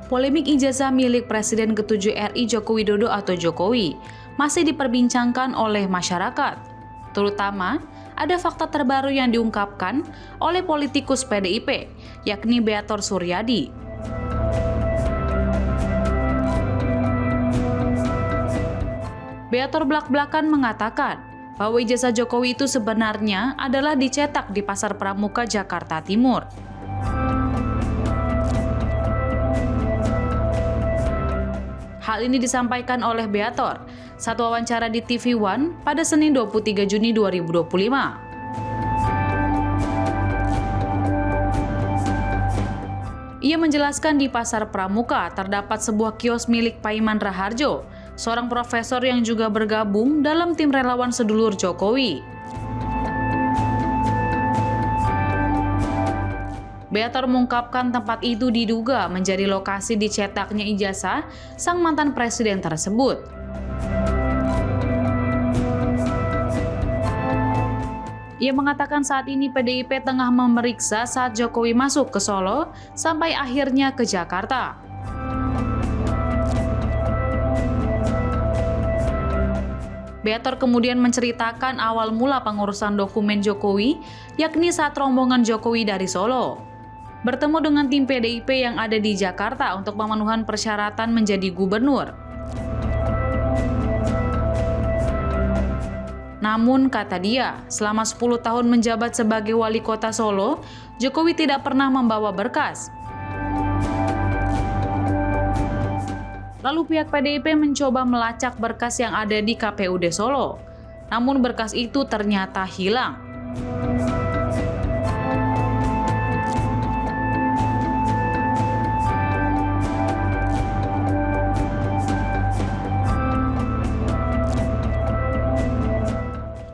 polemik ijazah milik Presiden ke-7 RI Joko Widodo atau Jokowi masih diperbincangkan oleh masyarakat. Terutama, ada fakta terbaru yang diungkapkan oleh politikus PDIP, yakni Beator Suryadi. Beator belak-belakan mengatakan bahwa ijazah Jokowi itu sebenarnya adalah dicetak di Pasar Pramuka, Jakarta Timur. Hal ini disampaikan oleh Beator saat wawancara di TV One pada Senin 23 Juni 2025. Ia menjelaskan di Pasar Pramuka terdapat sebuah kios milik Paiman Raharjo, seorang profesor yang juga bergabung dalam tim relawan sedulur Jokowi. Beator mengungkapkan tempat itu diduga menjadi lokasi dicetaknya ijazah sang mantan presiden tersebut. Ia mengatakan saat ini PDIP tengah memeriksa saat Jokowi masuk ke Solo sampai akhirnya ke Jakarta. Beator kemudian menceritakan awal mula pengurusan dokumen Jokowi, yakni saat rombongan Jokowi dari Solo bertemu dengan tim PDIP yang ada di Jakarta untuk pemenuhan persyaratan menjadi gubernur. Namun, kata dia, selama 10 tahun menjabat sebagai wali kota Solo, Jokowi tidak pernah membawa berkas. Lalu pihak PDIP mencoba melacak berkas yang ada di KPUD Solo, namun berkas itu ternyata hilang.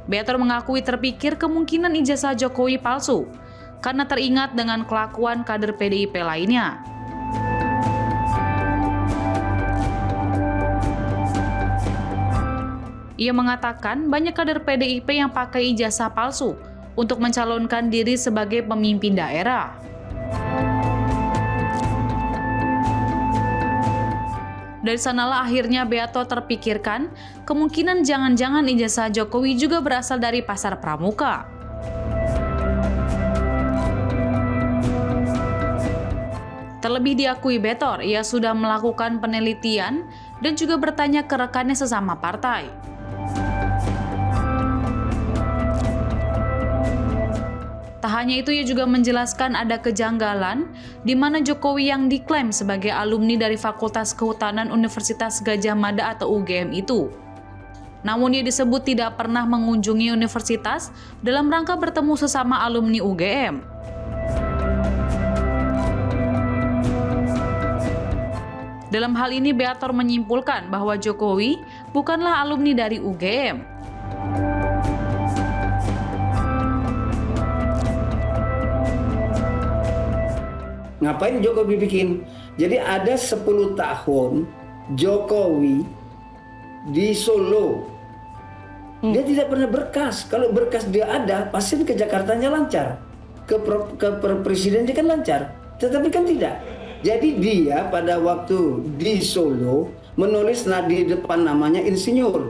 Beator mengakui terpikir kemungkinan ijazah Jokowi palsu karena teringat dengan kelakuan kader PDIP lainnya. Ia mengatakan banyak kader PDIP yang pakai ijazah palsu untuk mencalonkan diri sebagai pemimpin daerah. Dari sanalah akhirnya Beator terpikirkan kemungkinan jangan-jangan ijazah Jokowi juga berasal dari Pasar Pramuka. Terlebih diakui Beator, ia sudah melakukan penelitian dan juga bertanya ke rekannya sesama partai. Tak hanya itu, ia juga menjelaskan ada kejanggalan di mana Jokowi yang diklaim sebagai alumni dari Fakultas Kehutanan Universitas Gadjah Mada atau UGM itu. Namun ia disebut tidak pernah mengunjungi universitas dalam rangka bertemu sesama alumni UGM. Dalam hal ini Beator menyimpulkan bahwa Jokowi bukanlah alumni dari UGM. Ngapain Jokowi bikin? Jadi ada 10 tahun Jokowi di Solo. Dia tidak pernah berkas. Kalau berkas dia ada, pasti ke Jakartanya lancar. Ke presidennya kan lancar. Tetapi kan tidak. Jadi dia pada waktu di Solo menulis di depan namanya insinyur.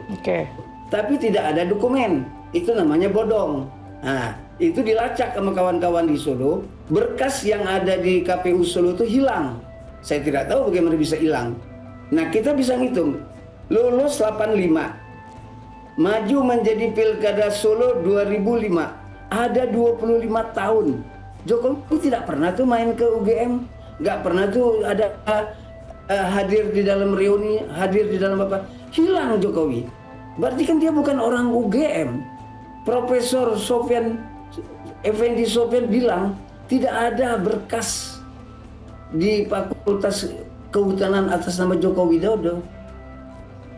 Tapi tidak ada dokumen. Itu namanya bodong. Nah, itu dilacak sama kawan-kawan di Solo, berkas yang ada di KPU Solo itu hilang. Saya tidak tahu bagaimana bisa hilang. Nah, kita bisa ngitung. Lulus 85, maju menjadi Pilkada Solo 2005, ada 25 tahun. Jokowi tidak pernah tuh main ke UGM, nggak pernah tuh ada hadir di dalam reuni, hadir di dalam apa. Hilang Jokowi. Berarti kan dia bukan orang UGM. Profesor Effendi Sofyan bilang tidak ada berkas di Fakultas Kehutanan atas nama Joko Widodo.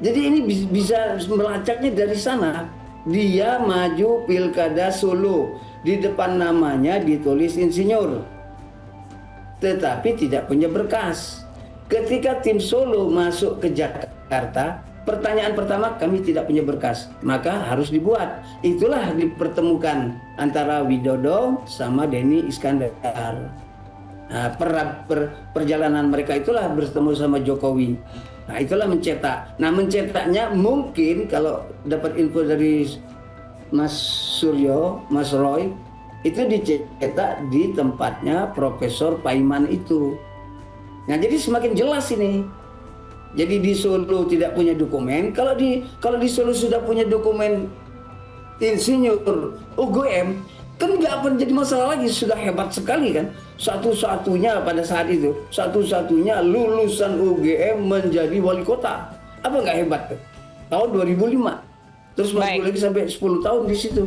Jadi ini bisa melacaknya dari sana. Dia maju Pilkada Solo, di depan namanya ditulis insinyur, tetapi tidak punya berkas. Ketika tim Solo masuk ke Jakarta, pertanyaan pertama, kami tidak punya berkas, maka harus dibuat. Itulah dipertemukan antara Widodo sama Denny Iskandar. Nah, perjalanan mereka itulah bertemu sama Jokowi. Nah, itulah mencetak. Nah, mencetaknya mungkin kalau dapat info dari Mas Suryo, Mas Roy, itu dicetak di tempatnya Profesor Paiman itu. Nah, jadi semakin jelas ini. Jadi di Solo tidak punya dokumen. Kalau di Solo sudah punya dokumen insinyur UGM, kan nggak akan jadi masalah lagi. Sudah hebat sekali kan. Satu-satunya pada saat itu, satu-satunya lulusan UGM menjadi wali kota. Apa nggak hebat tuh? Tahun 2005. Terus masuk lagi sampai 10 tahun di situ.